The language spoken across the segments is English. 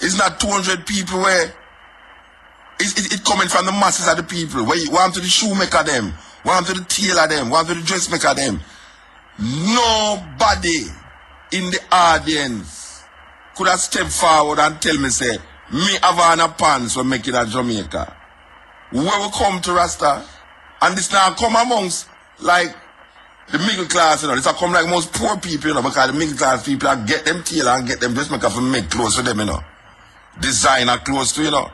It's not 200 people where it coming from the masses of the people. Where you want to the shoemaker them, want to the tailor them, want to the dressmaker them. Nobody in the audience could have stepped forward and tell me, say, me have on a pants when make it at Jamaica. Where we come to Rasta, and this now come amongst, like, the middle class, you know, this will come like most poor people, you know, because the middle class people get them tailor and get them dressmaker for make clothes for them, you know. Designer clothes too, you know.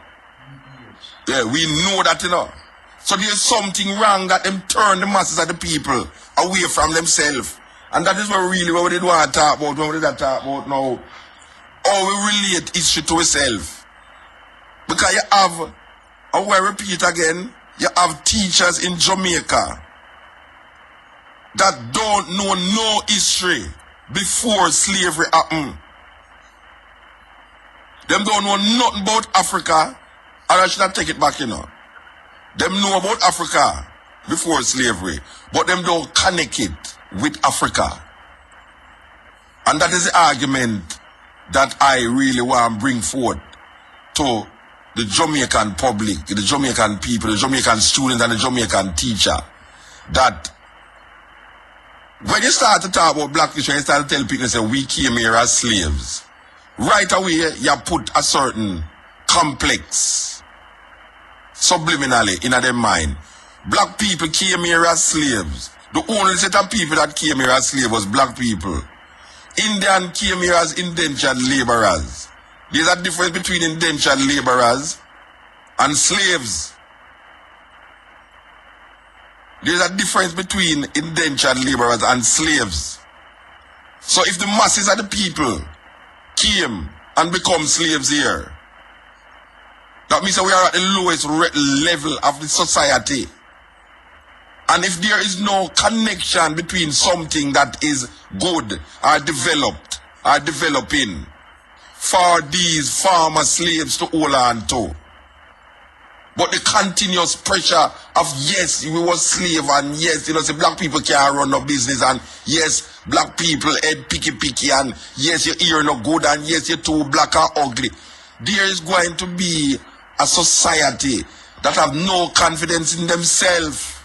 Yeah, we know that, you know. So there's something wrong that them turn the masses of the people away from themselves. And that is what we did want to talk about, when we did talk about now. How we relate history to ourselves. Because you have, I will repeat again, you have teachers in Jamaica that don't know no history before slavery happened. Them don't know nothing about Africa, and I should not take it back, you know. Them know about Africa before slavery, but them don't connect it with Africa. And that is the argument that I really want to bring forth to the Jamaican public, the Jamaican people, the Jamaican students and the Jamaican teacher, that when you start to talk about black history, you start to tell people, say, we came here as slaves. Right away, you put a certain complex subliminally in their mind. Black people came here as slaves. The only set of people that came here as slaves was black people. Indian came here as indentured laborers. There's a difference between indentured laborers and slaves. There's a difference between indentured laborers and slaves. So if the masses of the people came and become slaves here, that means that we are at the lowest level of the society. And if there is no connection between something that is good or developed or developing for these former slaves to hold on to, but the continuous pressure of, yes, we were slave, and yes, you know, say black people can't run no business, and yes, black people head picky, and yes, your ear no good, and yes, you're too black or ugly. There is going to be a society that have no confidence in themselves.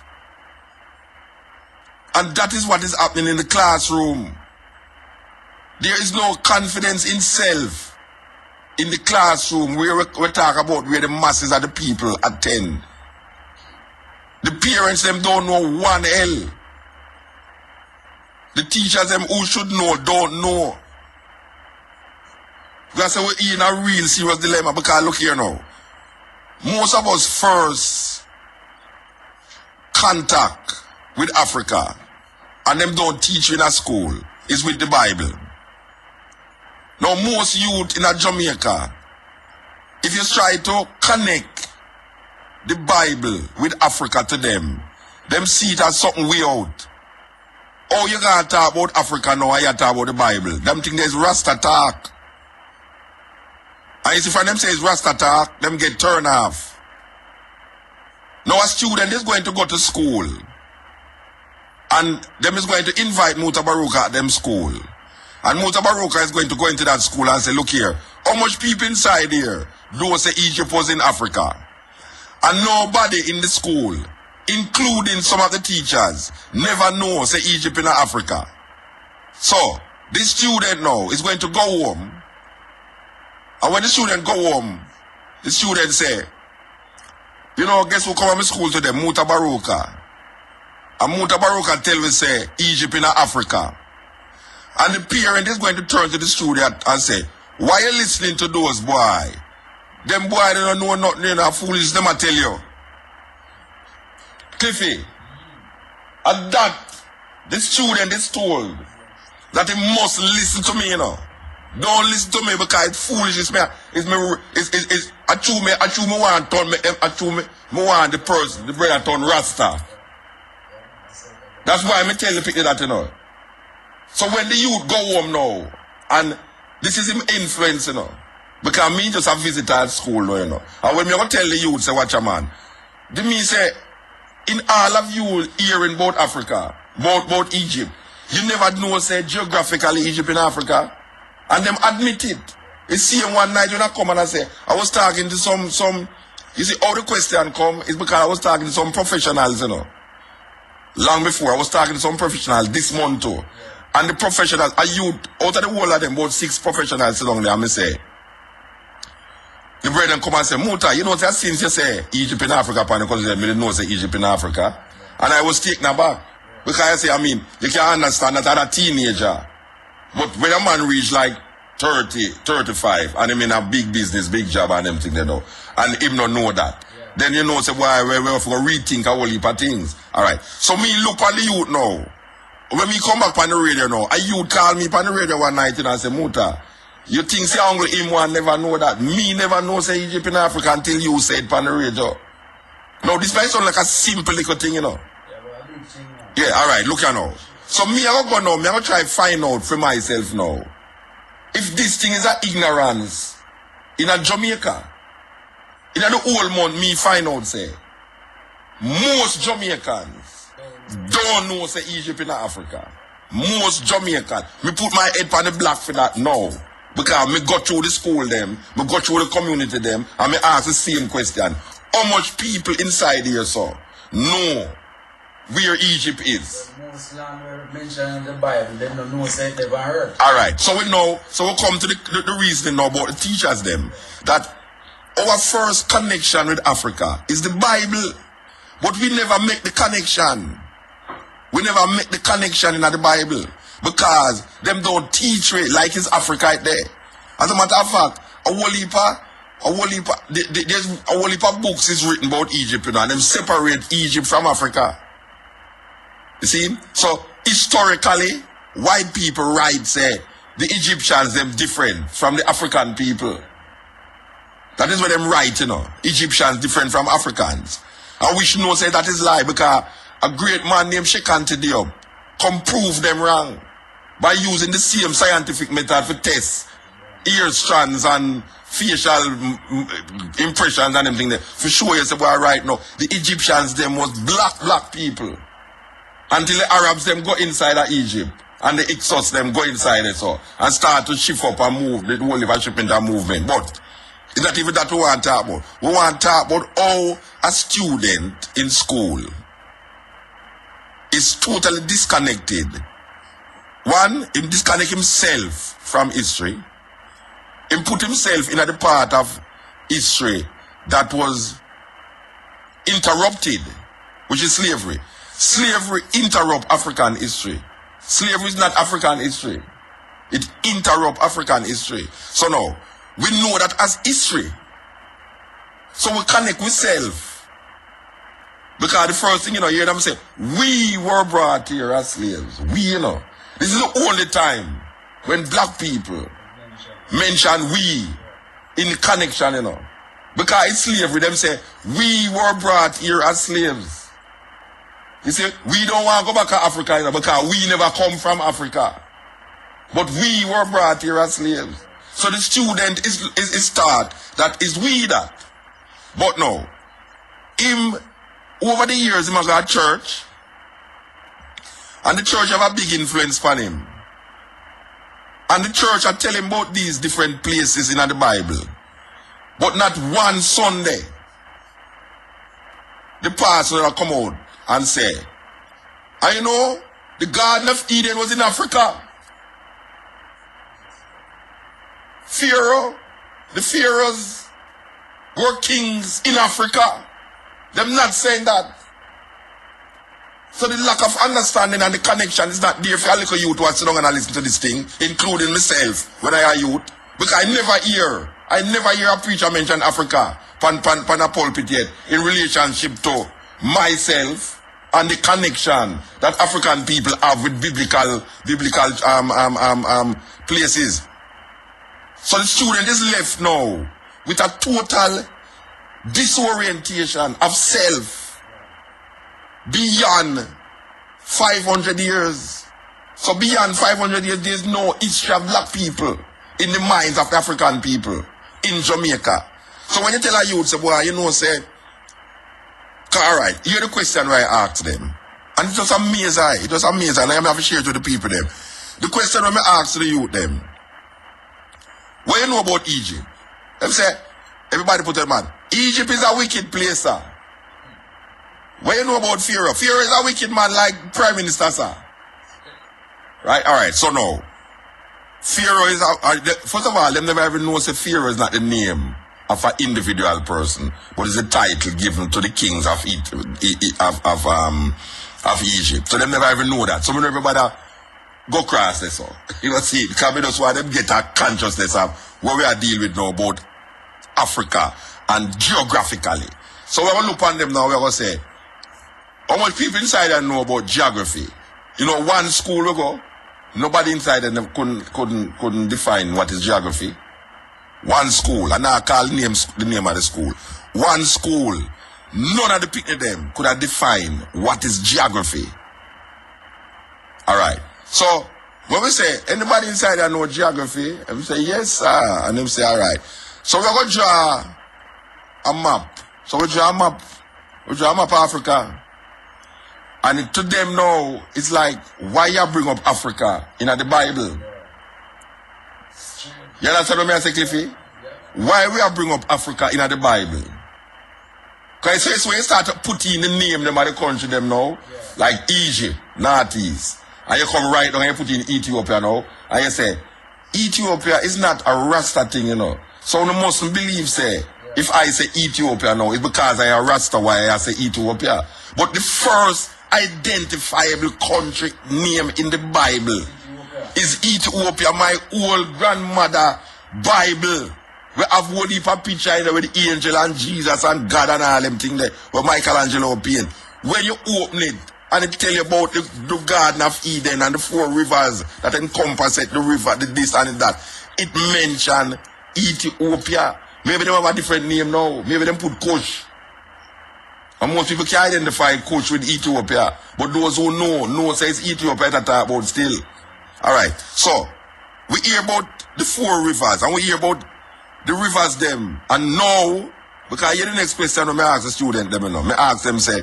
And that is what is happening in the classroom. There is no confidence in self in the classroom where we talk about where the masses of the people attend. The parents them don't know one hell. The teachers them who should know don't know. That's why we're in a real serious dilemma, because look here now. Most of us first contact with Africa, and them don't teach in a school, is with the Bible. Now most youth in a Jamaica, if you try to connect the Bible with Africa to them see it as something way out. Oh, you gotta talk about Africa now, you talk about the Bible. Them think there's Rasta talk. And if them say it's Rasta talk, them get turned off. Now a student is going to go to school, and them is going to invite Muta Baruka at them school. And Muta Baruka is going to go into that school and say, look here, how much people inside here know say Egypt was in Africa? And nobody in the school, including some of the teachers, never know say Egypt in Africa. So, this student now is going to go home. And when the student go home, the student say, you know, guess who come to school today? Muta Baruka. And Muta Baruka tell me say, Egypt in Africa. And the parent is going to turn to the student and say, why are you listening to those boy? Them boy, they don't know nothing, you know, foolish, them I tell you. Cliffy, and that, the student is told that he must listen to me, you know. Don't listen to me because it's foolish, I want the person, the brother turn Rasta. That's why I tell the people that, you know. So when the youth go home now, and this is him influence, you know, because me just a visitor at school now, you know. And when me go tell the youth, say, watch a man, they me say, in all of you hearing about Africa, about Egypt, you never know, say, geographically Egypt in Africa, and them admit it. You see him one night when I come and I say, I was talking to some, you see, how the question come is because I was talking to some professionals, you know. Long before, I was talking to some professionals this month too. And the professionals, a youth, out of the whole of them, about 6 professionals along there, I say, the brethren come and say, Muta, you know, since you say Egypt in Africa, because they didn't know say Egypt in Africa. And I was taken aback. Because I say, I mean, you can understand that I'm a teenager. But when a man reach like 30, 35, and him in a big business, big job and everything, they know, and him not know that, then you know, say, why we have to rethink a whole heap of things. Alright. So me look on the youth now. When me come back on the radio now, a youth call me on the radio one night and say, Muta, you think say uncle him one never know that? Me never know say Egypt in Africa until you say it on the radio. Now this might sound like a simple little thing, you know. Yeah, alright, look here now. So me I go now, me I go try find out for myself now. If this thing is an ignorance in a Jamaica, in the whole month me find out say most Jamaicans don't know say Egypt in Africa. Most Jamaicans. Me put my head on the block for that now. Because me go through the school them, me go through the community them, and me ask the same question. How much people inside here so know where Egypt is? Most land mentioned in the Bible, they don't know say they never heard. Alright, so we know, so we come to the reasoning now about the teachers them, that our first connection with Africa is the Bible. But we never make the connection. We never make the connection in the Bible. Because them don't teach it like it's Africa right there. As a matter of fact, there's a whole heap of books is written about Egypt, you know, and them separate Egypt from Africa. You see? So historically, white people write say the Egyptians them different from the African people. That is what them write, you know. Egyptians different from Africans. And we should know say that is lie because a great man named Shekantidium come prove them wrong by using the same scientific method for tests, ear strands and facial impressions and everything there. For sure you say, well, right now, the Egyptians them was black people. Until the Arabs them go inside of Egypt. And the Hyksos them go inside it so. And start to shift up and move, the whole of shipment and movement. But it's not even that we want to talk about. We want to talk about how a student in school is totally disconnected. One, he disconnect himself from history. He put himself in the part of history that was interrupted, which is slavery. Slavery interrupt African history. Slavery is not African history. It interrupt African history. So now, we know that as history. So we connect with self. Because the first thing, you know, you hear them say, we were brought here as slaves. We, you know. This is the only time when black people mention we in connection, you know. Because it's slavery, them say, we were brought here as slaves. You see, we don't want to go back to Africa, you know, because we never come from Africa. But we were brought here as slaves. So the student is taught that is we that. But no, him, over the years, he got church. And the church have a big influence on him. And the church are telling about these different places in the Bible. But not one Sunday, the pastor will come out and say, I know the Garden of Eden was in Africa. The pharaohs were kings in Africa. Them not saying that. So the lack of understanding and the connection is not there for a little youth who sit down and listen to this thing, including myself when I are youth. Because I never hear a preacher mention Africa pan a pulpit yet in relationship to myself and the connection that African people have with biblical places. So the student is left now with a total disorientation of self beyond 500 years. So beyond 500 years, there's no history of black people in the minds of African people in Jamaica. So when you tell a youth, say, boy, you know, say, alright, hear the question where I asked them. And it was amazing. It was amazing. And I have to share it with the people them. The question when I asked the youth them, What you know about Egypt? Them say, everybody put it, man. Egypt is a wicked place, sir. What you know about Pharaoh? Pharaoh is a wicked man like Prime Minister, sir. Right? Alright, so now. Pharaoh is, first of all, them never even know that Pharaoh is not the name of an individual person, but it's a title given to the kings of Egypt. So them never even know that. So when everybody go cross this, so you know, see, because we just want them get a consciousness of what we are dealing with now about Africa and geographically. So we're going to look on them now, we're going to say, how much people inside there know about geography? You know, one school we go, nobody inside there couldn't define what is geography. One school, and I call the name of the school. One school, none of the people them could have defined what is geography. Alright. So, when we say, anybody inside there know geography? And we say, yes, sir. And them say, alright. So we're going to draw a map. So we draw a map. We draw a map of Africa. And to them now, it's like, why you bring up Africa in the Bible? You understand what I say, Cliffy? Why we are bring up Africa in the Bible? Because it's when you start to put in the name them of the country them now, like Egypt, Northeast, and you come right down and you put in Ethiopia now, and you say, Ethiopia is not a Rasta thing, you know. So you mustn't believe, say, if I say Ethiopia now, it's because I am Rasta why I say Ethiopia. But the first identifiable country name in the Bible is Ethiopia. My old grandmother Bible. We have whole heap of picture in there with the angel and Jesus and God and all them things there where Michelangelo paint. When you open it and it tell you about the Garden of Eden and the 4 rivers that encompass it, the river, the this and that, it mention Ethiopia. Maybe they have a different name now. Maybe they put Kush. And most people can identify Kush with Ethiopia. But those who know say it's Ethiopia that talk about still. Alright, so we hear about the 4 rivers and we hear about the rivers them. And now, because hear the next question when I ask the student them, you know, I ask them, say,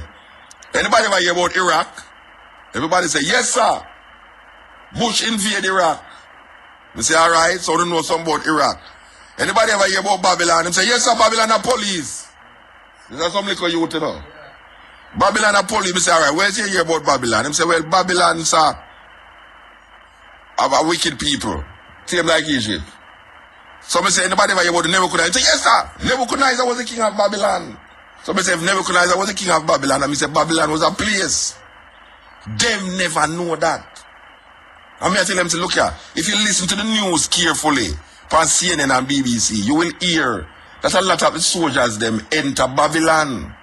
anybody ever hear about Iraq? Everybody say, yes sir. Bush invade Iraq. We say, alright, so they know something about Iraq. Anybody ever hear about Babylon? They say, yes sir, Babylon are police. Is that something like you to know? Babylon are police. We say, alright, where's you hear about Babylon? They say, well, Babylon, sir, have a wicked people. Same like Egypt. So I say, anybody ever hear about the Nebuchadnezzar? Say, yes sir, Nebuchadnezzar was the king of Babylon. So I say, if Nebuchadnezzar was the king of Babylon, and I say, Babylon was a place. Them never know that. And I tell them, say, look here, if you listen to the news carefully, on CNN and BBC, you will hear that a lot of the soldiers them enter Babylon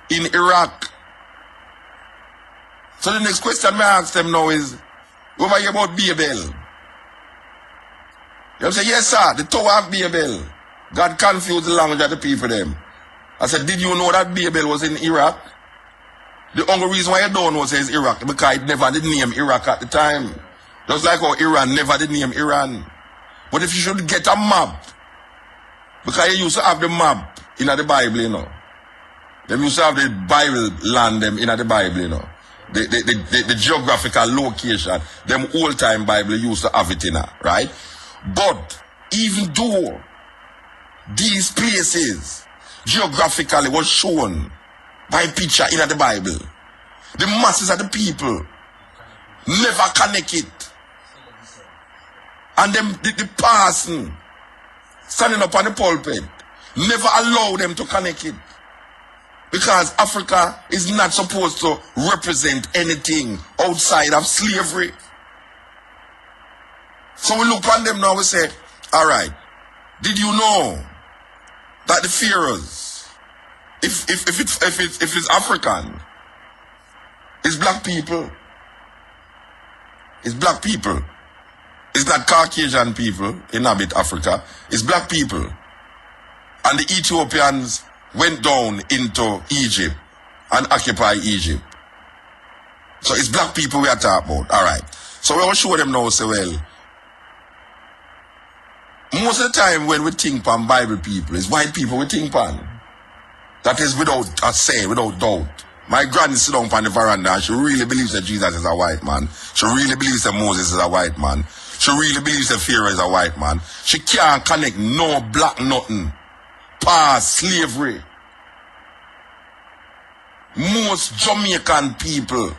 in Iraq. So the next question I ask them now is, what about Babel? You say, yes sir, the Tower of Babel. God confused the language of the people them. I said, did you know that Babel was in Iraq? The only reason why you don't know says Iraq, because it never did name Iraq at the time. Just like how Iran never did name Iran. But if you should get a map, because you used to have the map in the Bible, you know. They used to have the Bible land them in the Bible, you know. The geographical location, them old time Bible used to have it in there, right? But even though these places geographically was shown by picture in the Bible, the masses of the people never connect it. And them the person standing up on the pulpit never allow them to connect it. Because Africa is not supposed to represent anything outside of slavery. So we look on them now, we say, alright, did you know that the pharaohs, if it's African, it's black people. It's black people. It's not Caucasian people inhabit Africa. It's black people. And the Ethiopians went down into Egypt and occupied Egypt. So it's black people we are talking about. Alright. So we will show them now, say, well, most of the time when we think on Bible people, it's white people we think on. That is without a say, without doubt. My granny sit down on the veranda and she really believes that Jesus is a white man. She really believes that Moses is a white man. She really believes that Pharaoh is a white man. She can't connect no black nothing. Past slavery. Most Jamaican people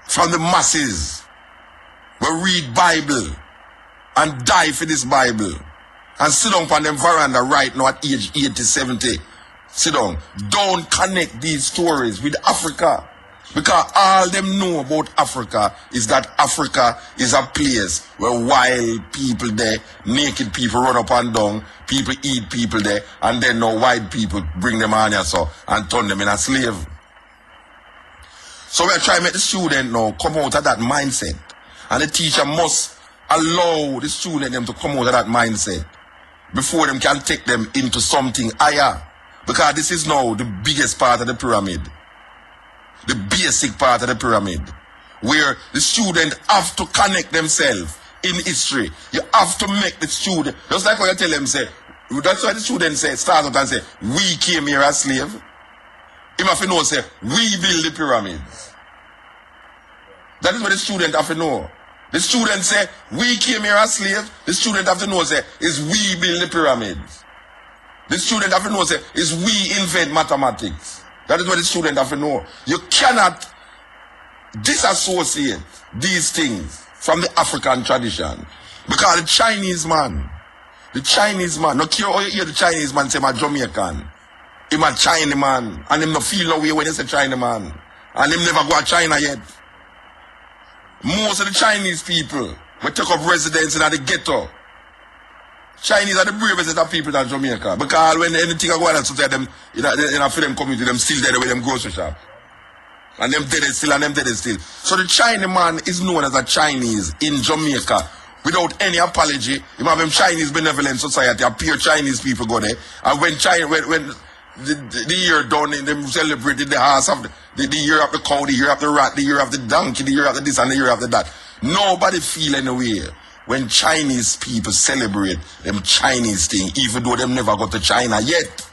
from the masses will read Bible and die for this Bible and sit down on them veranda right now at age 80, 70. Sit down. Don't connect these stories with Africa. Because all them know about Africa is that Africa is a place where wild people there, naked people run up and down, people eat people there, and then no white people bring them on here so and turn them in a slave. So we're trying to make the student now come out of that mindset. And the teacher must allow the student them to come out of that mindset before them can take them into something higher. Because this is now the biggest part of the pyramid. The basic part of the pyramid. Where the student have to connect themselves in history. You have to make the student, just like what you tell them, say, that's why the student say, start up and say, we came here as slave. Him have to know, say, we build the pyramids. That is what the student have to know. The student say, we came here as slave. The student have to know, say, is we build the pyramids. The student have to know, say, is we invent mathematics. That is what the student have to know. You cannot disassociate these things from the African tradition. Because the Chinese man, no care how you hear the Chinese man say, I'm a Jamaican. He's a Chinese man. And him no feel no way when he say Chinese man. And him never go to China yet. Most of the Chinese people will take up residence in the ghetto. Chinese are the bravest set of people in Jamaica. Because when anything I go on and so them in a film community, them still there with them grocery shop. And them dead is still and them dead is still. So the Chinese man is known as a Chinese in Jamaica without any apology. You have them Chinese Benevolent Society, appear Chinese people go there. And when the year done, them celebrated the house of the year of the cow, the year of the rat, the year of the donkey, the year of the this and the year of the that. Nobody feel any way when Chinese people celebrate them Chinese thing, even though them never go to China yet.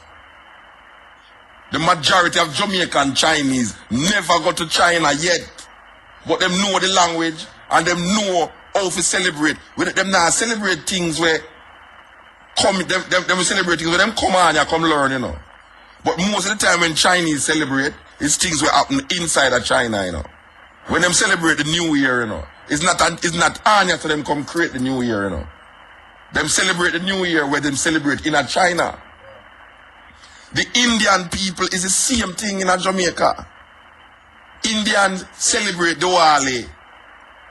The majority of Jamaican Chinese never go to China yet. But them know the language and them know how to celebrate. Them now celebrate things where them celebrate things where them come on and come learn, you know. But most of the time when Chinese celebrate, it's things that happen inside of China, you know. When them celebrate the New Year, you know, it's not Anya to them come create the New Year, you know. Them celebrate the New Year where them celebrate in a China. The Indian people is the same thing in a Jamaica. Indians celebrate Diwali.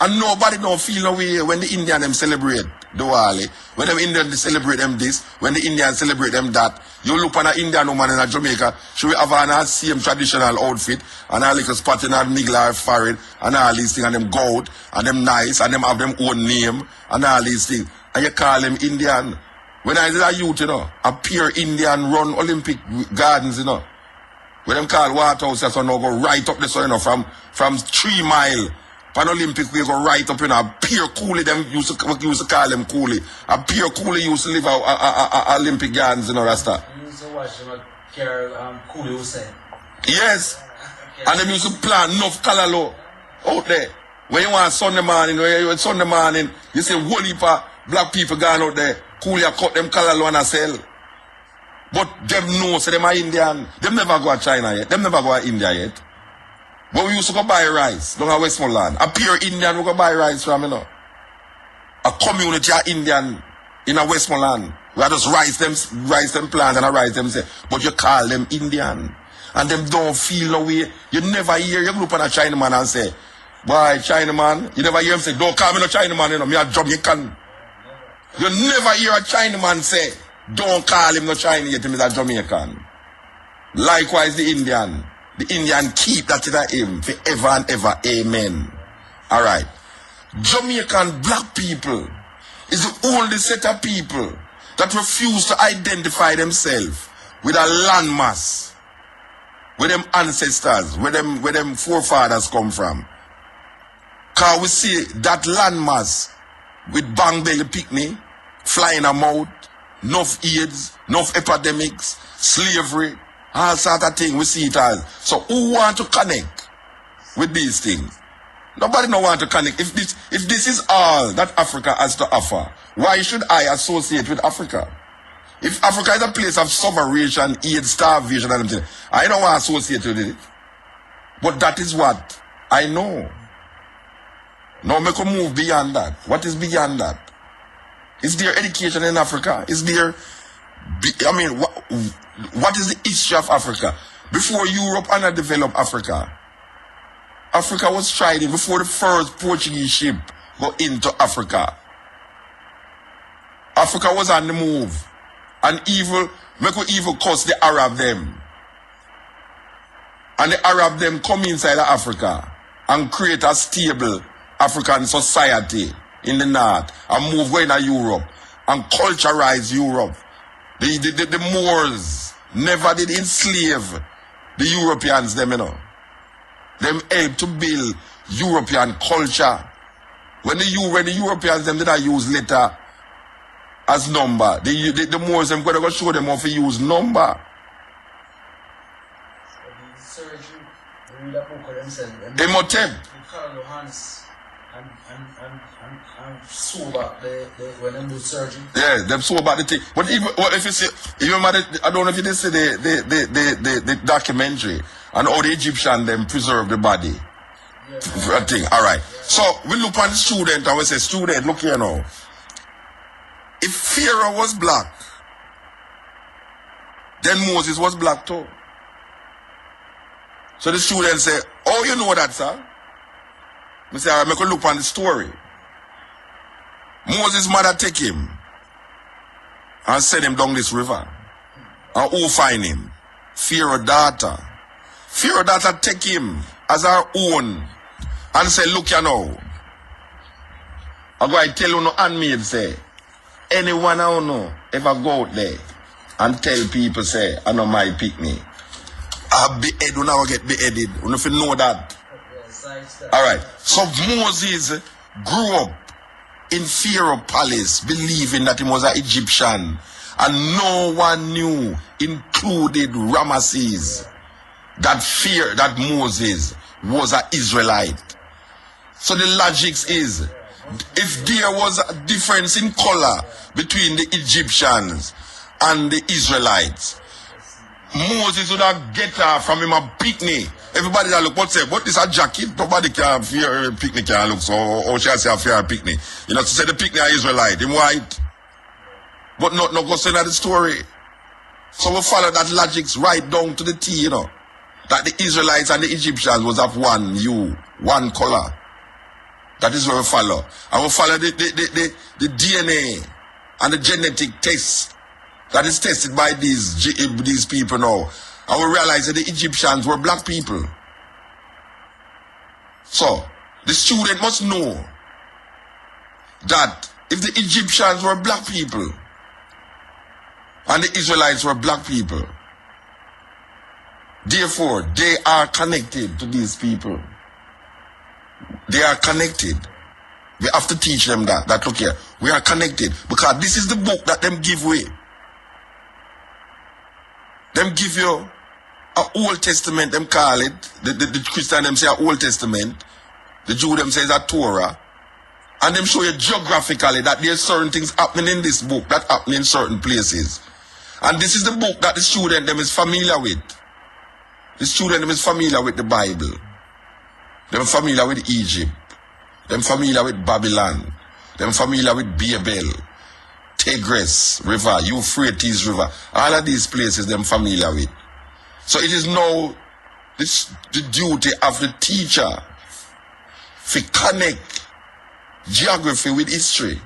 And nobody don't feel no way when the Indian them celebrate Diwali. When them Indians celebrate them this, when the Indians celebrate them that. You look on an Indian woman in a Jamaica, she will have an same traditional outfit, and a little spot in her niggle or forehead, and all these things, and them gold, and them nice, and them have them own name, and all these things. And you call them Indian. When I was a youth, you know, a pure Indian run Olympic gardens, you know. When them call Waterhouse, so now go right up the sun, you know, from 3 mile. Pan Olympic, we go right up, you know, a pure coolie, them used to call them coolie. A pure coolie used to live at Olympic gardens, you know, Rasta. You used to watch them care coolie Hussein. Yes. And them used to plant enough calalo out there. When you want Sunday morning, you see whole heap of black people going out there. Coolie cut them calalo and a sell. But them know, so them are Indian. Them never go to China yet. Them never go to India yet. But we used to go buy rice down at Westmoreland. A pure Indian we go buy rice from, you know. A community of Indian in a Westmoreland. We just rice them plant and rice them say. But you call them Indian. And them don't feel no way. You never hear you group on a Chinaman and say, boy, Chinaman. You never hear him say, don't call me no Chinaman, you know, me a Jamaican. You never hear a Chinaman say, don't call him no Chinese, him is a Jamaican. Likewise the Indian. The Indian keep that in him forever and ever. Amen. Alright. Jamaican black people is the only set of people that refuse to identify themselves with a landmass, where them ancestors, where them forefathers come from. Cause we see that landmass with bang belly picnic, flying a mouth, enough AIDS, enough epidemics, slavery, all sort of things, we see it all. So who want to connect with these things? Nobody no want to connect. If this is all that Africa has to offer, why should I associate with Africa? If Africa is a place of starvation, AIDS, starvation, and everything, I don't want to associate with it. But that is what I know. Now make a move beyond that. What is beyond that? Is there education in Africa? Is there, I mean, what is the history of Africa? Before Europe underdeveloped Africa, Africa was striding before the first Portuguese ship go into Africa. Africa was on the move. And make we evil cause the Arab them. And the Arab them come inside of Africa and create a stable African society in the north and move going to Europe and culturalize Europe. The Moors never did enslave the Europeans them, you know. Them help to build European culture. When the Europeans them did I use letter as number, the Moors them going to show them how to use number. Imhotep. And sew back when them do surgery. Yeah, them sew back the thing. But even if you see, I don't know if you did see the documentary and how the Egyptian them preserve the body. Yeah. Thing. All right. Yeah. So we look at the student and we say, student, look here now. If Pharaoh was black, then Moses was black too. So the student say, oh, you know that, sir? We say, all right, make a look on the story. Moses' mother take him and send him down this river. And who find him? Pharaoh's daughter. Pharaoh's daughter take him as her own and say, look you now. I'm going to tell you no handmaid say, anyone I don't know ever go out there and tell people say, I know my picnic. I'll be beheaded when I get beheaded. You know if you know that. Alright. So Moses grew up in Pharaoh's palace, believing that he was an Egyptian. And no one knew, included Ramesses, that Moses was an Israelite. So the logic is, if there was a difference in color between the Egyptians and the Israelites, Moses would have get her from him a picnic. Everybody that look, what say, what is a jacket? Nobody can fear a picnic can look, so or shall I say a fear a picnic. You know, to say the picnic are Israelite, him white. But not go say that the story. So we follow that logic right down to the T, you know. That the Israelites and the Egyptians was of one hue, one color. That is what we follow. And we follow the DNA and the genetic test that is tested by these people now. And we realize that the Egyptians were black people. So, the student must know that if the Egyptians were black people and the Israelites were black people, therefore they are connected to these people. They are connected. We have to teach them that look here, we are connected because this is the book that them give away. Them give you a Old Testament, them call it. The Christian them say a Old Testament. The Jew them say it's a Torah. And them show you geographically that there's certain things happening in this book that happen in certain places. And this is the book that the student them is familiar with. The student them is familiar with the Bible. Them familiar with Egypt. Them familiar with Babylon. Them familiar with Babel, Tigris River, Euphrates River. All of these places them familiar with. So it is now the duty of the teacher to connect geography with history.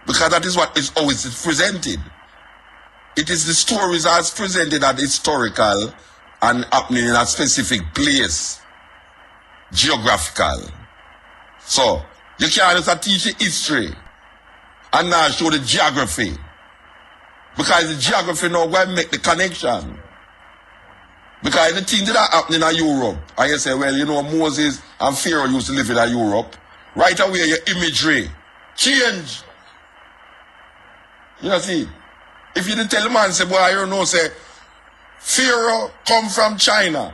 Because that is what is always presented. It is the stories as presented as historical and happening in a specific place. Geographical. So, you can't just teach history and now show the geography. Because the geography now will make the connection. Because the things that are happening in Europe, and you say, well, you know, Moses and Pharaoh used to live in Europe. Right away, your imagery change. You know, see, if you didn't tell the man, say, boy, I don't know, say, Pharaoh come from China.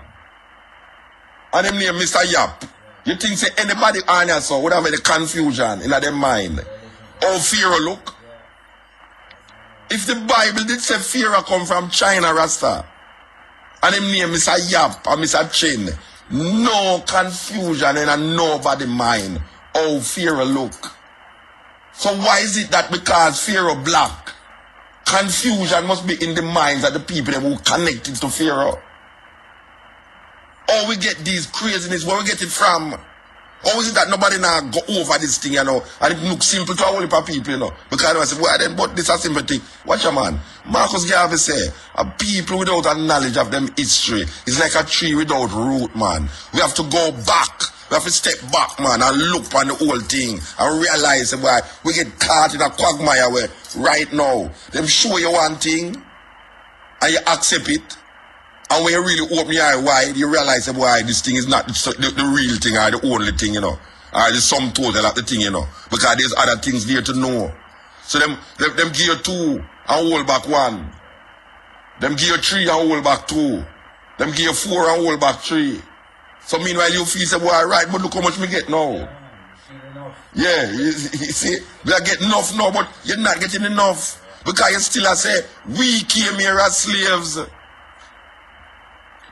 And him name Mr. Yap. You think say anybody on here so would have any confusion in their mind? How Pharaoh look? If the Bible did say Pharaoh come from China, Rasta, and him name Mr. Yap or Mr. Chin, no confusion in nobody mind how Pharaoh look. So why is it that because Pharaoh black, confusion must be in the minds of the people who connected to Pharaoh? Or we get these craziness, where we get it from? Or is it that nobody now go over this thing, you know, and it looks simple to a whole heap of people, you know? Because I say, well then, but this is a simple thing. Watch your man. Marcus Garvey say, a people without a knowledge of them history is like a tree without root, man. We have to go back. We have to step back, man, and look on the whole thing and realize why we get caught in a quagmire where right now, them show you one thing and you accept it. And when you really open your eye wide, you realize why this thing is not the real thing or the only thing, you know. Or the sum total of the thing, you know. Because there's other things there to know. So them give you 2 and hold back 1. Them give you 3 and hold back 2. Them give you 4 and hold back 3. So meanwhile you feel say, boy, right, but look how much we get now. Yeah, you see, we are getting enough now, but you're not getting enough. Because you still are say, we came here as slaves.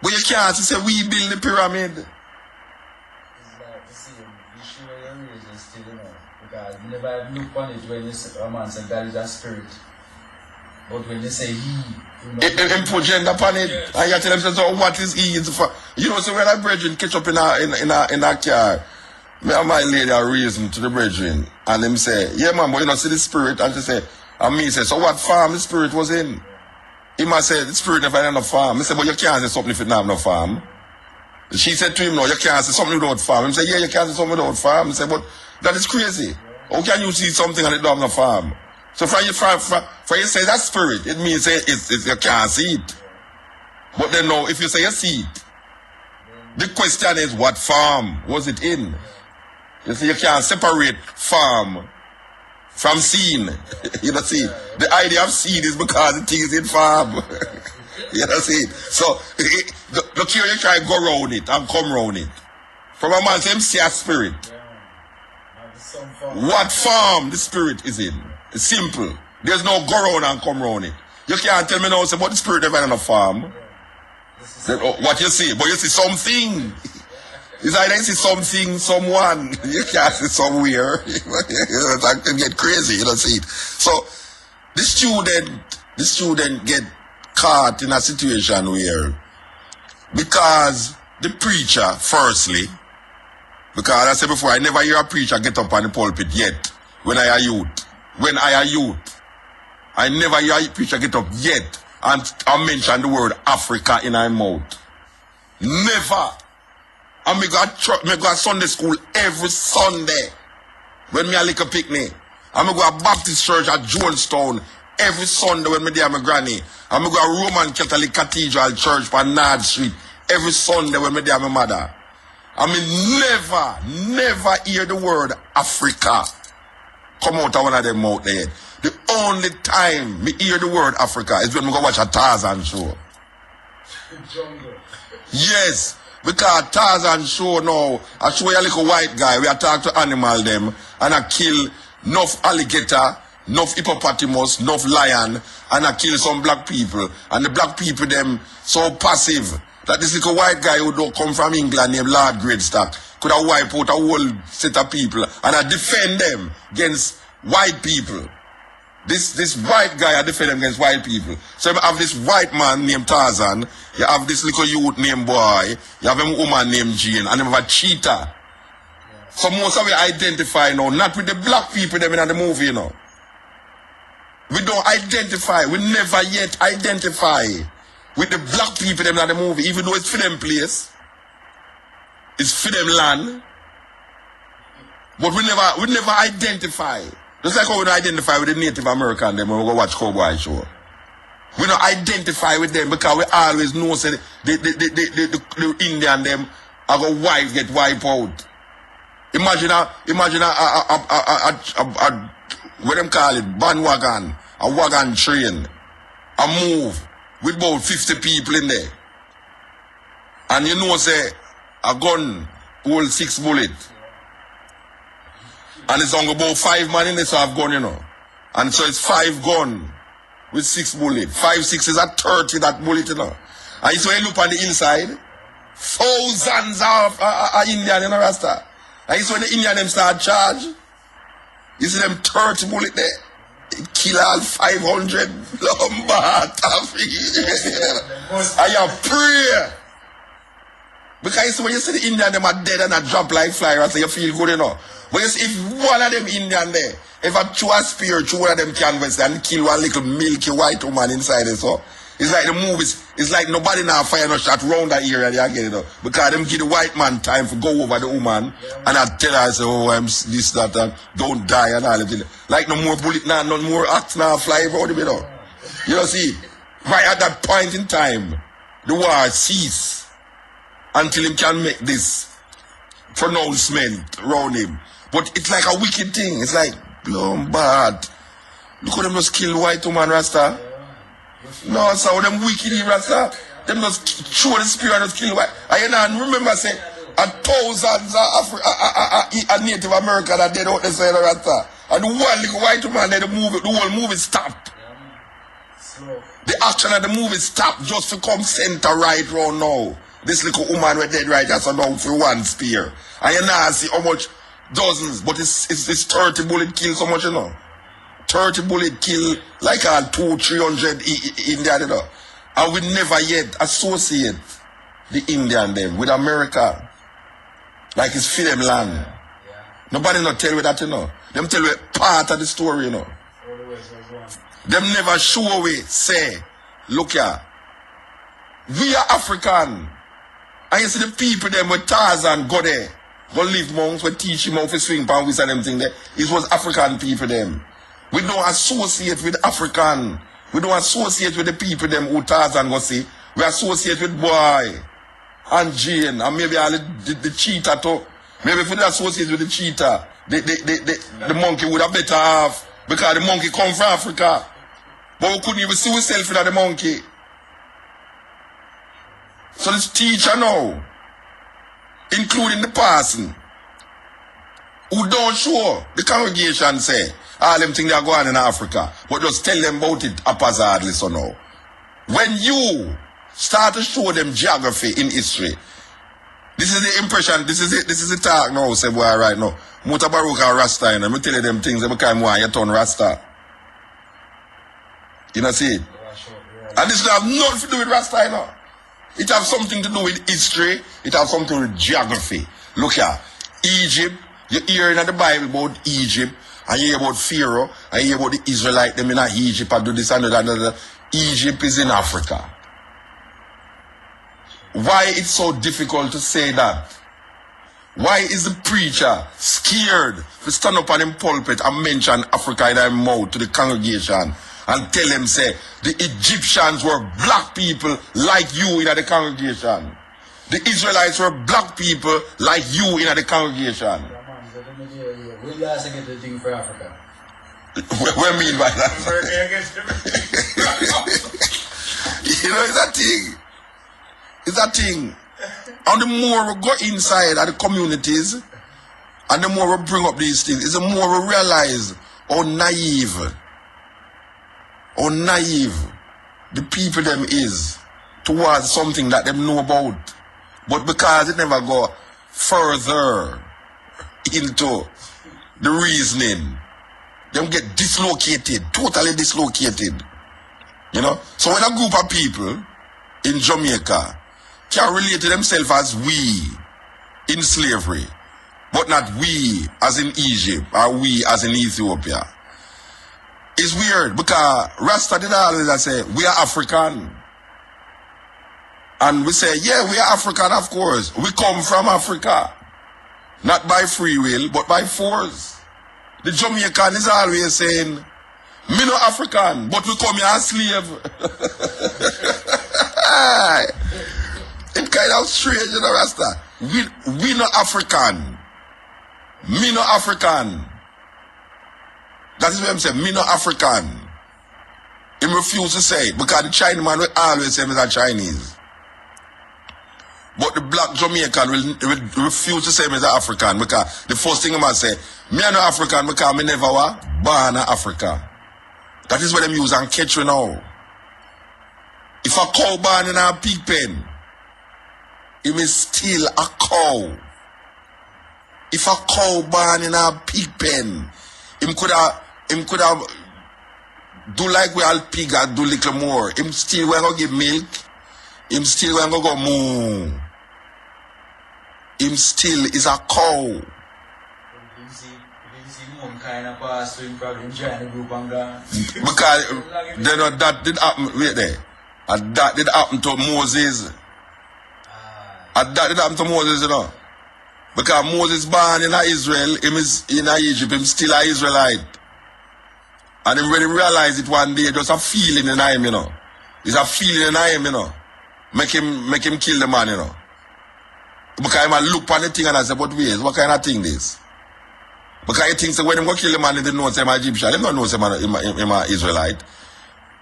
But you can't say we build the pyramid. It's like the same issue where your religion still, you know. Because you never look on it when you say, a man say God is a spirit. But when they say he, you put gender upon it, and you tell them, so what is he? You know, so when a brethren catch up in a car, me and my lady are reason to the brethren, and them say, yeah man, but you know, see the spirit, and she say, and me say, so what farm the spirit was in? He must say, the spirit never had no farm. He said, but you can't say something if it not have no farm. She said to him, no, you can't say something without farm. He said, yeah, you can't say something without farm. He said, but that is crazy. How can you see something and it don't have no farm? So for you say that spirit, it means say you can't see it. But then now, if you say you see it, the question is, what farm was it in? You see, you can't separate farm from seed. You know, see, the idea of seed is because the thing is in farm. You know, see. So, look here, you try to go around it and come around it. From a man, say, see a spirit. What farm the spirit is in? It's simple. There's no go around and come around it. You can't tell me now, say, but the spirit never in a farm. What you see? But you see something. It's either you see something, someone. You can't see somewhere. That can get crazy, you know, see it. So, the student get caught in a situation where, because the preacher, firstly, because I said before, I never hear a preacher get up on the pulpit yet, when I a youth. I never hear a preacher get up yet and mention the word Africa in my mouth. Never. And me go to Sunday school every Sunday when me a little picnic. And me go to Baptist church at Jonestown every Sunday when me there my granny. And me go to Roman Catholic Cathedral Church on Nard Street every Sunday when me there my mother. I mean never hear the word Africa come out of one of them out there. The only time me hear the word Africa is when me go watch a Tarzan show. Yes. Because Tarzan show now, I show you a little white guy, we attack to animal them, and I kill enough alligator, enough hippopotamus, enough lion, and I kill some black people. And the black people them so passive, that this little white guy who don't come from England named Lord Greatstock could have wiped out a whole set of people, and I defend them against white people. This white guy I defend him against white people. So you have this white man named Tarzan, you have this little youth named Boy, you have a woman named Jane, and you have a cheetah. So most of we identify now, not with the black people them in the movie, you know. We don't identify, we never yet identify with the black people them in the movie, even though it's for them place. It's for them land. But we never identify. Just like how we don't identify with the Native American them when we go watch Cowboy Show. We don't identify with them because we always know say the Indian them are going to get wiped out. Imagine what them call it, bandwagon, a wagon train, a move with about 50 people in there. And you know say a gun hold 6 bullets. And it's only about 5 man in this have gun, you know. And so it's 5 gun with 6 bullets. 5, 6 is a 30 that bullet, you know. And so you look on the inside, thousands of Indian, you know, Rasta. And so when the Indian them start charge, you see them 30 bullet there. It kill all 500 Lombard. And you pray. Because when you see the Indian them are dead and a drop like fly, so you feel good, you know. But you see, if one of them Indian there, if I chew a spear, two of them canvas and kill one little milky white woman inside it, so it's like the movies, it's like nobody now fire no shot round that area, they get it up. Because them give the white man time to go over the woman and I tell her, I say, oh, I'm this, that, and don't die and all that. Like no more bullet now, no more axe now fly around the middle. You know, see, right at that point in time, the war cease until him can make this pronouncement around him. But it's like a wicked thing. It's like, bad. Look how them just kill white woman, Rasta. No, so them wicked, Rasta. Them just show the spirit and just kill white. And remember, say, thousands of Native American that dead out the side of Rasta. And the one little white woman, the whole movie stopped. The action of the movie stopped just to come center right round now. This little woman was dead right just now for one spear. And you now see how much dozens, but it's 30 bullet kill so much, you know. 30 bullet kill like 200-300 Indian, you know. And we never yet associate the Indian them with America. Like it's for them land. Yeah. Nobody not tell you that, you know. Them tell you part of the story, you know. Them never show we say, look here, we are African. And you see the people them with Tarzan go there. Go live monks, we teach him how to swing pan with them thing there. It was African people them. We don't associate with African. We don't associate with the people them who Tarzan go see. We associate with boy and Jane and maybe all the cheetah too. Maybe if we associate with the cheetah, the monkey would have better have because the monkey come from Africa. But we couldn't even see ourselves in the monkey. So this teacher now, including the person who don't show the congregation say all them things they are going on in Africa, but just tell them about it haphazardly. So now, when you start to show them geography in history, this is the impression, this is the talk now, say boy right now. Mutabaruka and Rasta, and I'm telling them things every time you turn Rasta. You know see it? And this have nothing to do with Rasta, you know. It has something to do with history. It has something to do with geography. Look here. Egypt. You hear in the Bible about Egypt. And you hear about Pharaoh. And you hear about the Israelites. Them in Egypt and do this and that. Egypt is in Africa. Why it's so difficult to say that? Why is the preacher scared to stand up on him pulpit and mention Africa in his mouth to the congregation? And tell them, say, the Egyptians were black people like you in the congregation. The Israelites were black people like you in the congregation. Where do you guys get the thing for Africa? What do you mean by that? You know, it's a thing. It's a thing. And the more we go inside of the communities, and the more we bring up these things, it's the more we realize how naive the people them is towards something that them know about. But because it never go further into the reasoning, them get dislocated, totally dislocated. You know? So when a group of people in Jamaica can relate to themselves as we in slavery, but not we as in Egypt or we as in Ethiopia, it's weird because Rasta did always say, we are African. And we say, yeah, we are African, of course. We come from Africa. Not by free will, but by force. The Jamaican is always saying, me no African, but we come here as slave. It's kind of strange, you know, Rasta. We no African. Me no African. That is what I'm saying. Me no African. He refused to say it because the Chinaman will always say me a Chinese. But the black Jamaican will refuse to say me as an African because the first thing I must say, me are no African because me never was born in Africa. That is what them use and catch you now. If a cow born in a pig pen, it is still a cow. If a cow born in a pig pen, him could have do like we all pig and do little more. Him still when go give milk. Him still when go moo. Him still is a cow. You see one kind of pass to him probably join the group and gone. Because they know that did happen. Wait there. And that did happen to Moses. And that did happen to Moses, you know. Because Moses born in Israel, him is in Egypt, him still an Israelite. And him when he realized it one day, just a feeling in him, you know. It's a feeling in him, you know. Make him kill the man, you know. Because he might look on the thing and I say, but wait, what kind of thing this? Because he thinks that when he go kill the man, he didn't know him Egyptian. He don't know him an Israelite.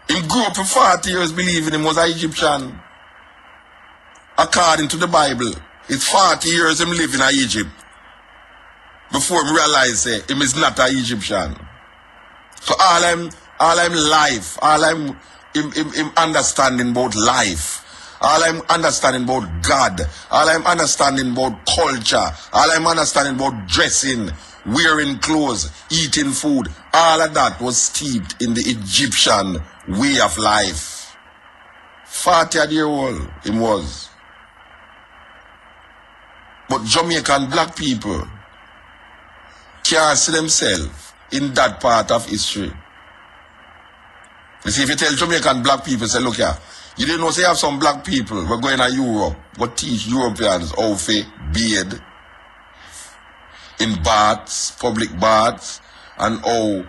He grew up for 40 years believing him was an Egyptian. According to the Bible, it's 40 years him live in Egypt before him realize him is not an Egyptian. So all I'm life, all I'm understanding about life, all I'm understanding about God, all I'm understanding about culture, all I'm understanding about dressing, wearing clothes, eating food, all of that was steeped in the Egyptian way of life. 40-year-old him was. But Jamaican black people can't see themselves in that part of history. You see, if you tell Jamaican black people, say, look here, you didn't know, say, you have some black people, we're going to Europe, go teach Europeans how to bathe in baths, public baths, and how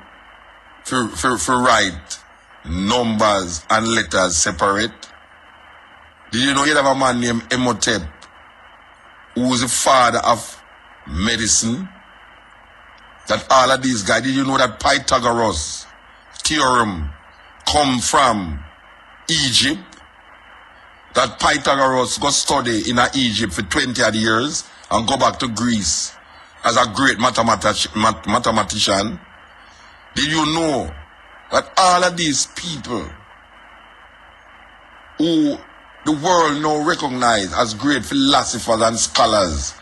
to write numbers and letters separate. Did you know you have a man named Imhotep, who was the father of medicine? That all of these guys, did you know that Pythagoras theorem come from Egypt? That Pythagoras got study in Egypt for 20 odd years and go back to Greece as a great mathematician. Did you know that all of these people who the world now recognize as great philosophers and scholars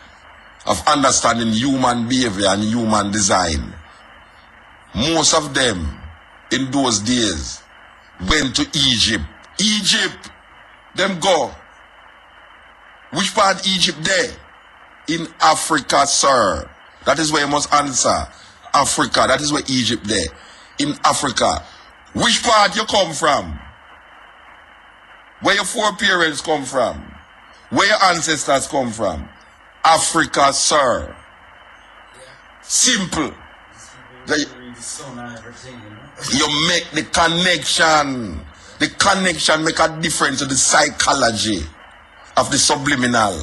of understanding human behavior and human design, most of them in those days went to Egypt. Egypt, them go. Which part Egypt there? In Africa, sir. That is where you must answer. Africa, that is where Egypt there. In Africa. Which part you come from? Where your foreparents come from? Where your ancestors come from? Africa, sir. Simple. You make the connection. The connection make a difference to the psychology of the subliminal.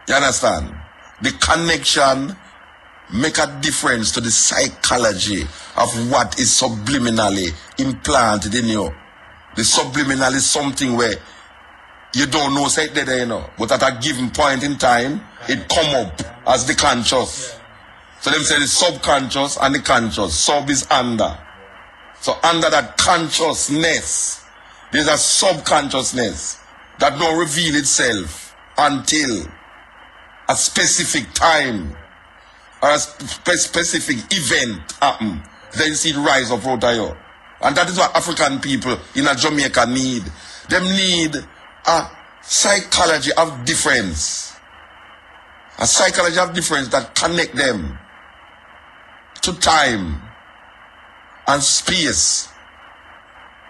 You understand? The connection make a difference to the psychology of what is subliminally implanted in you. The subliminal is something where you don't know, say that, you know, but at a given point in time, it come up as the conscious. So them say the subconscious and the conscious. Sub is under. So under that consciousness, there's a subconsciousness that don't reveal itself until a specific time or a specific event happen. Then you see it rise up out of you. And that is what African people in a Jamaica need. Them need a psychology of difference. A psychology of difference that connect them to time and space.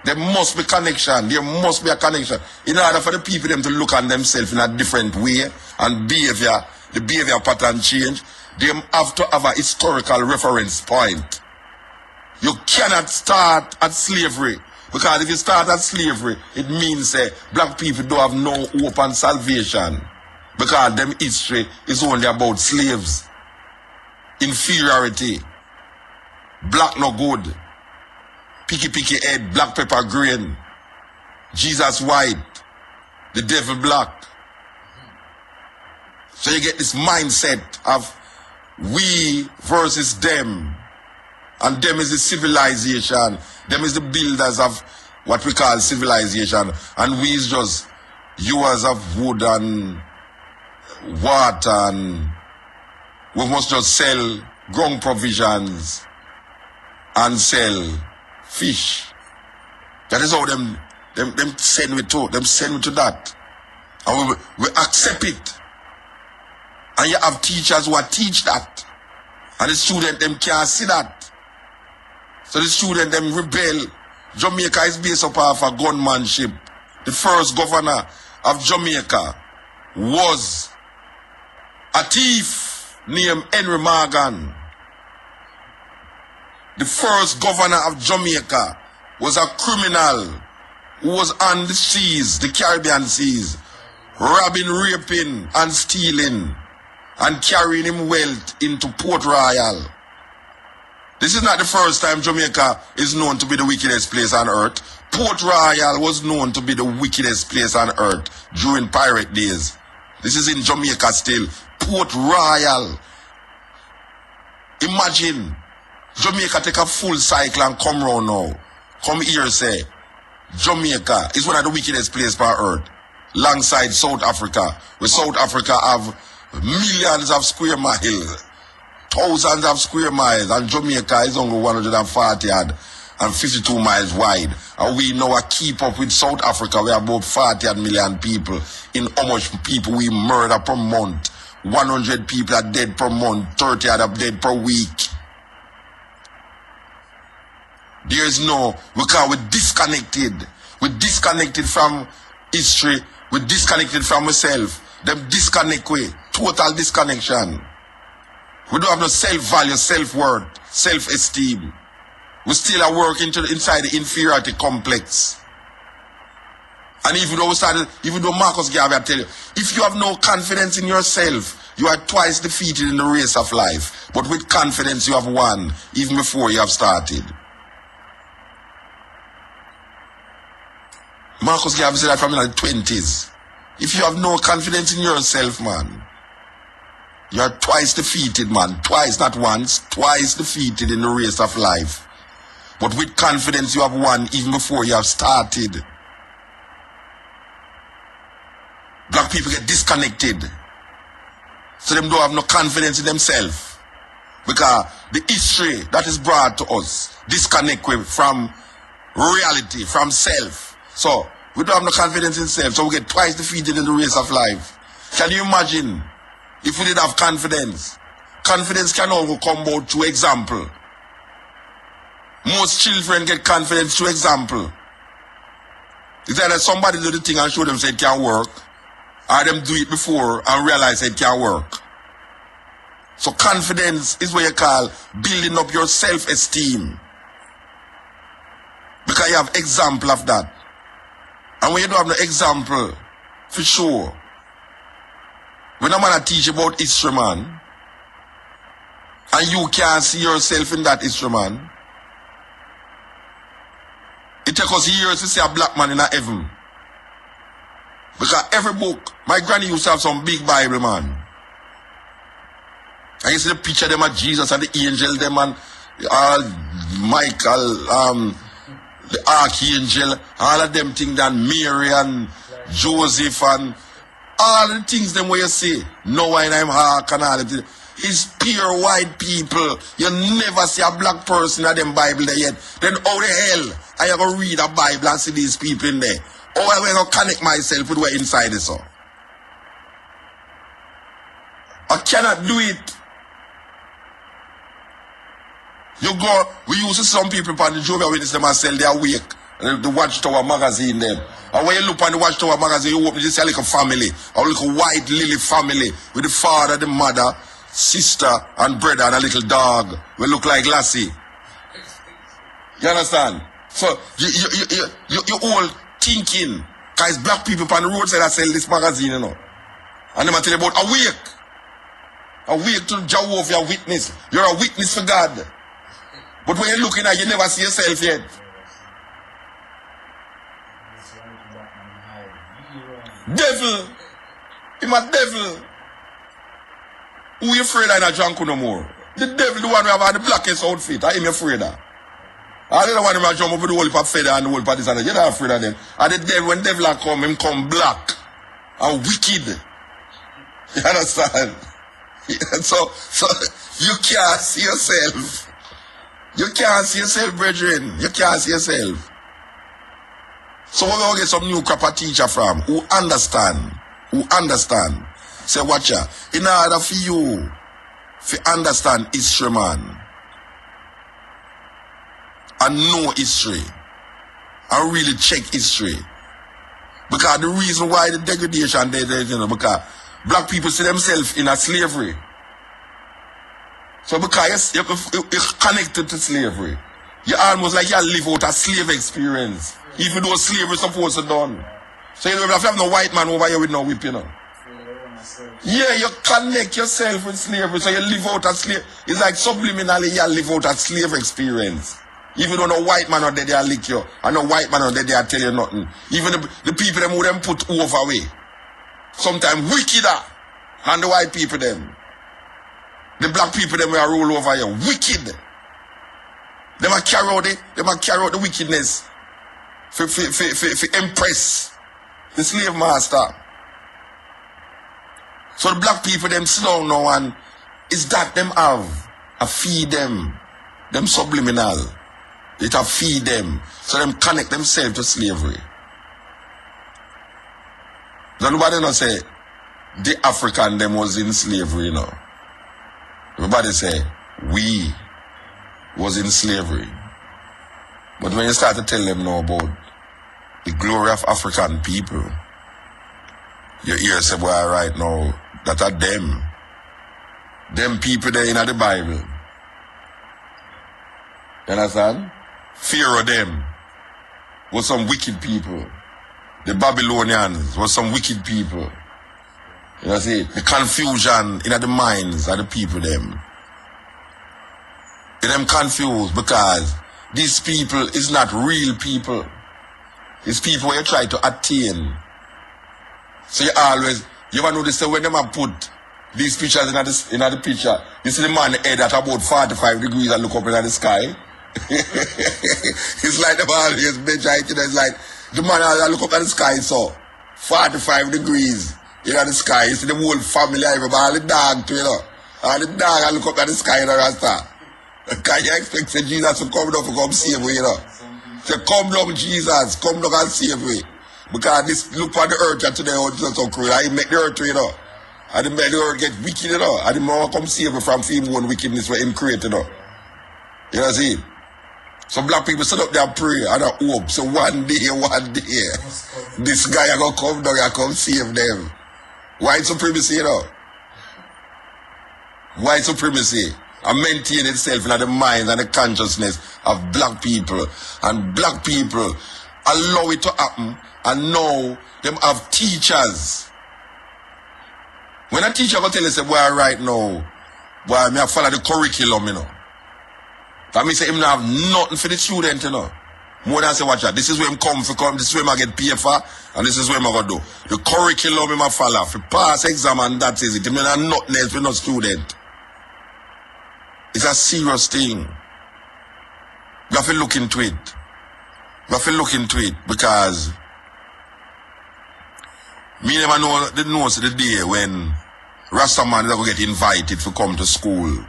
There must be connection. There must be a connection. In order for the people them to look on themselves in a different way and behavior, the behavior pattern change, they have to have a historical reference point. You cannot start at slavery. Because if you start at slavery, it means black people don't have no hope and salvation. Because them history is only about slaves. Inferiority. Black no good. Picky head, black pepper green. Jesus white. the devil black. So you get this mindset of we versus them. And them is the civilization. Them is the builders of what we call civilization. And we is just users of wood and water, and we must just sell ground provisions and sell fish. That is how them send me to. Them send me to that. And we accept it. And you have teachers who teach that. And the student them can't see that. So the student them rebel. Jamaica is based upon a gunmanship. The first governor of Jamaica was a thief named Henry Morgan. The first governor of Jamaica was a criminal who was on the seas, the Caribbean seas, robbing, raping, and stealing, and carrying him wealth into Port Royal. This is not the first time Jamaica is known to be the wickedest place on earth. Port Royal was known to be the wickedest place on earth during pirate days. This is in Jamaica still. Port Royal. Imagine Jamaica take a full cycle and come round now. Come here, say Jamaica is one of the wickedest places on earth, alongside South Africa, where South Africa have millions of square miles, thousands of square miles, and Jamaica is only 140 and 52 miles wide. And we now keep up with South Africa. We have about 40 million people. In how much people we murder per month? 100 people are dead per month, 30 are dead per week. There is no, because we're disconnected. We're disconnected from history. We're disconnected from ourselves. Them disconnect with total disconnection. We don't have no self-value, self-worth, self-esteem. We still are working inside the inferiority complex. And even though Marcus Garvey tell you, if you have no confidence in yourself, you are twice defeated in the race of life. But with confidence you have won, even before you have started. Marcus Garvey said that from in the 20s. If you have no confidence in yourself, man, you are twice defeated, man. Twice, not once. Twice defeated in the race of life. But with confidence you have won even before you have started. Black people get disconnected. So them don't have no confidence in themselves. Because the history that is brought to us disconnect from reality, from self. So we don't have no confidence in self. So we get twice defeated in the race of life. Can you imagine if we did have confidence? Confidence can only come about through example. Most children get confidence through example. It's either somebody do the thing and show them say it can work, or them do it before and realize it can work. So confidence is what you call building up your self-esteem. Because you have example of that. And when you don't have no example, for sure, when a man teach about history, man, and you can't see yourself in that history, man, it takes us years to see a black man in a heaven. Because every book, my granny used to have some big Bible, man. I used to see the picture of them of Jesus and the angel, them and Michael, the archangel, all of them things, and Mary and Joseph and all the things them where you see, Noah and Ark and all of it. It's pure white people. You never see a black person in them Bible there yet. Then how the hell I ever read a Bible and see these people in there? How I will connect myself with what's inside it, so? I cannot do it. You go, we used to see some people on the Jehovah's Witness them and sell their wake. The Watchtower magazine them. And when you look on the Watchtower magazine, you open, you see like a family. A little white lily family with the father, the mother, sister and brother and a little dog. We look like Lassie. You understand? So you all thinking, because black people on the roadside that sell this magazine, you know. And they tell you about awake. Awake to Jehovah's Witness. You're a witness for God. But when you're looking at it, you never see yourself yet. Devil. Him a devil. Who you afraid of in a drunk no more? The devil, the one who have the blackest outfit. I am afraid of. I don't want him to jump over the whole heap of feather and the whole part of this and that. You're not afraid of them. And the devil, when devil come, him come black and wicked. You understand? So you can't see yourself. You can't see yourself, brethren. You can't see yourself. So we're going to get some new crop of teacher from who understand. Who understand. Say, watch ya. In order for you to understand history, man, and know history, and really check history. Because the reason why the degradation there, you know, because black people see themselves in a slavery. So because you're connected to slavery, you almost like you live out a slave experience. Even though slavery is supposed to be done. So you don't have no white man over here with no whip, you know. Yeah, you connect yourself with slavery, so you live out a slave. It's like subliminally you live out a slave experience. Even though no white man out there they lick you, and no white man out there they tell you nothing. Even the people them who them put over way. Sometimes wickeder than the white people them. The black people them will roll over you. Wicked. They might carry out the wickedness for impress the slave master. So the black people them sit down now and is that them have a feed them subliminal. It a feed them. So them connect themselves to slavery. Nobody not say the African them was in slavery, you know. Everybody say we was in slavery. But when you start to tell them now about the glory of African people, your ears say, well, right now, that are them. Them people there in the Bible. You understand? Fear of them was some wicked people. The Babylonians was some wicked people. You see? The confusion in the minds of the people them. Get them confused because these people is not real people. It's people where you try to attain. So you ever notice that when them have put these pictures in the picture, you see the man head at about 45 degrees and look up in the sky. It's like the man always bench height, you know, it's like the man look up at the sky, so 45 degrees in the sky. You see the whole family, everybody, all the dog too, you know. All the dog look up at the sky in the rasta. Can you expect Jesus to come down to come save me, you know? Say, come down, Jesus, come down and save me. Because this look for the earth and today it's so cruel. I make the earth, you know. And the earth get wicked, you know. And the man come save me from him one wickedness where him create, you know. You know what I see? So black people sit up there and pray and I hope. So one day, this guy gonna come down and come save them. White supremacy, you know. White supremacy. And maintain itself in the minds and the consciousness of black people. And black people allow it to happen. And now them have teachers. When a teacher will tell you, say, boy, right now, boy, I may follow the curriculum, you know. That means him not have nothing for the student, you know. More than say, watch out, this is where him come for come, this is where I get paid for, and this is where I'm going to do. The curriculum him a follow, for pass exam and that is it. Him not nothing else for no student. It's a serious thing. You have to look into it. You have to look into it because me never know the day when Rasta man is going to get invited to come to school,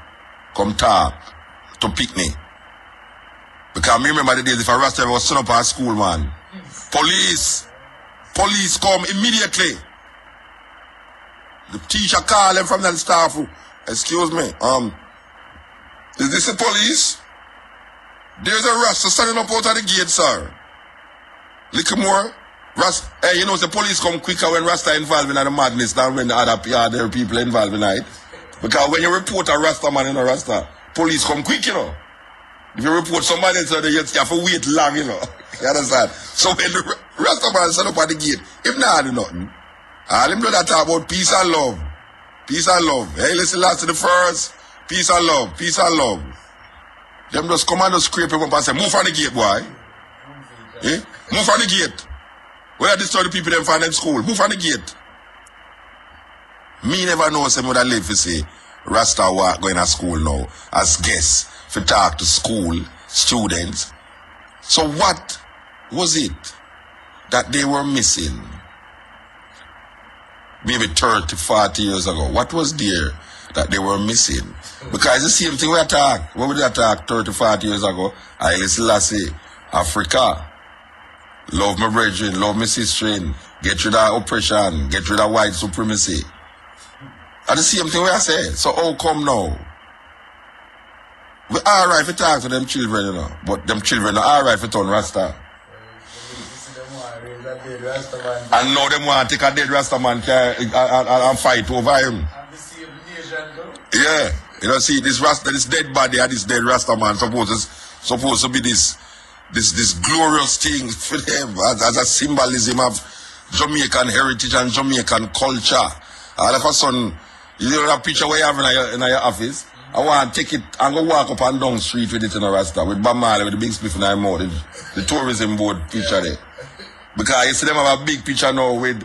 come talk, to picnic. Because me remember the days if a Rasta was sent up at school, man. Police come immediately. The teacher call them from the staff room. Excuse me, is this the police? There's a Rasta standing up out of the gate, sir. Little more. Hey, you know, the police come quicker when Rasta involved in the madness than when the other people involved in it. Because when you report a Rasta man in a Rasta, police come quick, you know. If you report somebody else, you have to wait long, you know. You understand? So when the Rasta man stand up at the gate, if not do nothing, all him do that talk about peace and love. Peace and love. Hey, listen last to the first. Peace and love. Peace and love. Them just come and just scrape him up and say, move from the gate, boy. Eh? Move from the gate. Where destroy the people them find them school? Move from the gate. Me never know some would have live to say Rasta walk going to school now as guests for talk to school students. So what was it that they were missing? Maybe 30, 40 years ago. What was there that they were missing? Because it's the same thing we attack. What would they attack 30, 40 years ago? Haile Selassie, Africa. Love my brethren, love my sister, get rid of oppression, get rid of white supremacy. And the same thing we say. So how come now? We alright to talk to them children, you know, but them children are alright to turn Rasta. And now them want to take a dead Rasta man and fight over him. Yeah. You know, see, this dead body and this dead Rasta man supposed to be this glorious thing for them as a symbolism of Jamaican heritage and Jamaican culture. All of a sudden, you know that picture where you have in your office? I want to take it and go walk up and down the street with it in a Rasta, with Bob Marley, with the big spliff in their mouth, the tourism board picture there. Because you see them have a big picture now with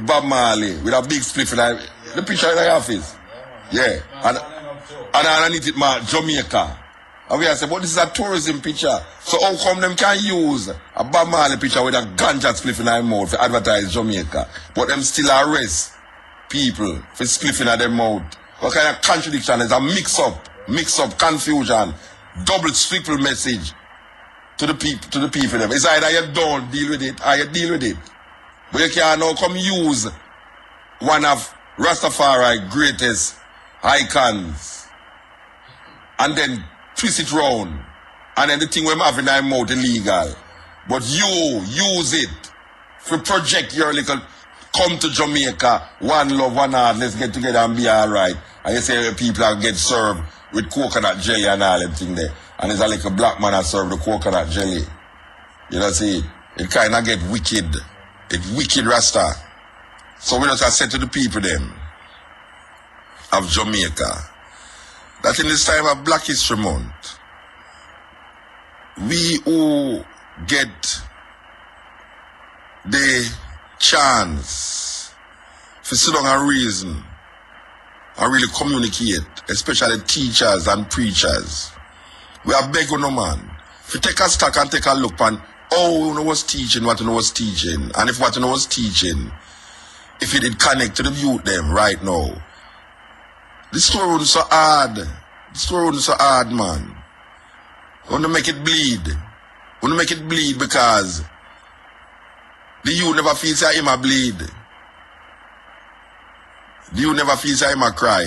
Bob Marley, with a big spliff in the picture in their office. Yeah. And underneath it, Jamaica. And we say, but this is a tourism picture. So how come them can use a Bob Marley picture with a ganja spliff in their mouth to advertise Jamaica? But them still arrest people for spliffing at their mouth. What kind of contradiction is a mix-up, confusion, double, triple message to the people them. It's either you don't deal with it or you deal with it. But you can't now come use one of Rastafari greatest icons and then twist it round. And then the thing we have in our mouth illegal. But you use it to project your little come to Jamaica, one love, one heart, let's get together and be alright. And you say people are get served with coconut jelly and all them thing there. And there's a little black man that serve the coconut jelly. You know, see, it kind of get wicked. It's wicked Rasta. So we just said to the people them of Jamaica that in this time of Black History Month, we who get the chance to sit down and reason and really communicate, especially teachers and preachers. We are begging no man to take a stock and take a look on how you know was teaching, what you know was teaching, and if what you know was teaching, if it did connect to the youth them right now. The story wasn't so hard. The story wasn't so hard, man. I want to make it bleed. I want to make it bleed because the youth never feels that him a bleed. The youth never feels that him a cry.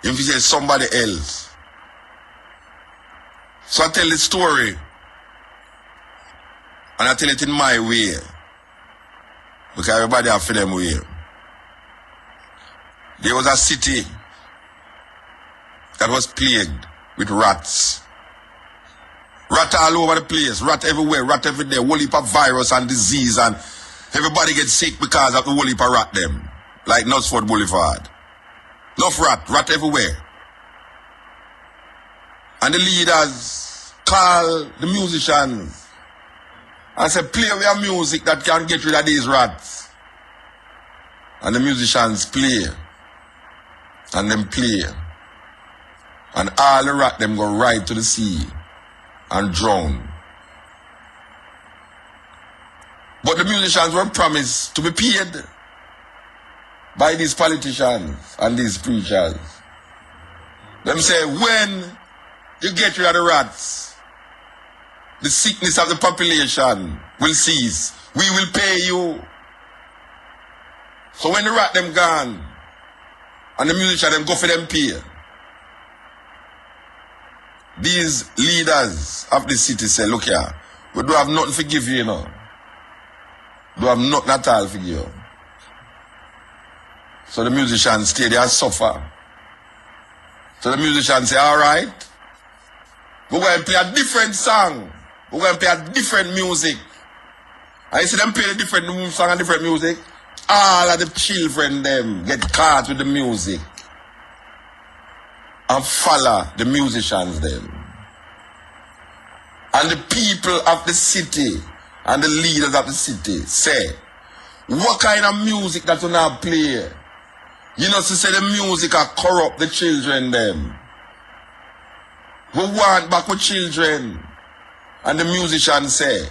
Him feels somebody else. So I tell the story. And I tell it in my way. Because everybody have for them way. There was a city that was plagued with rats. Rat all over the place, rat everywhere, rat every day, whole heap of virus and disease, and everybody gets sick because of the whole heap of rat them. Like Knutsford Boulevard. Enough rat everywhere. And the leaders call the musicians and say, play your music that can get rid of these rats. And the musicians play. And them play. And all the rat them go right to the sea and drown. But the musicians were promised to be paid by these politicians and these preachers. Them say, when you get rid of the rats, the sickness of the population will cease. We will pay you. So when the rat them gone, and the musicians them go for them pay, these leaders of the city say, look here, we don't have nothing to give you, you know. We don't have nothing at all to give you. So the musicians stay there and suffer. So the musicians say, all right, we're going to play a different song. We're going to play a different music. And you see them play a different song and different music. All of the children them get caught with the music and follow the musicians them. And the people of the city and the leaders of the city say, what kind of music that you now play? You know, to say the music are corrupt the children them. We want back with children. And the musician say,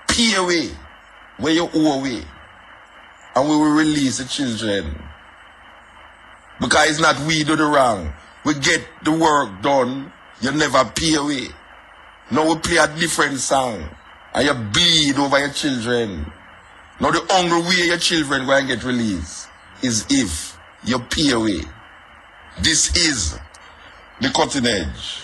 pay away where you owe away. And we will release the children. Because it's not we do the wrong. We get the work done, you never pay away. Now we play a different song. And you bleed over your children. Now the only way your children will get released is if you pay away. This is the cutting edge.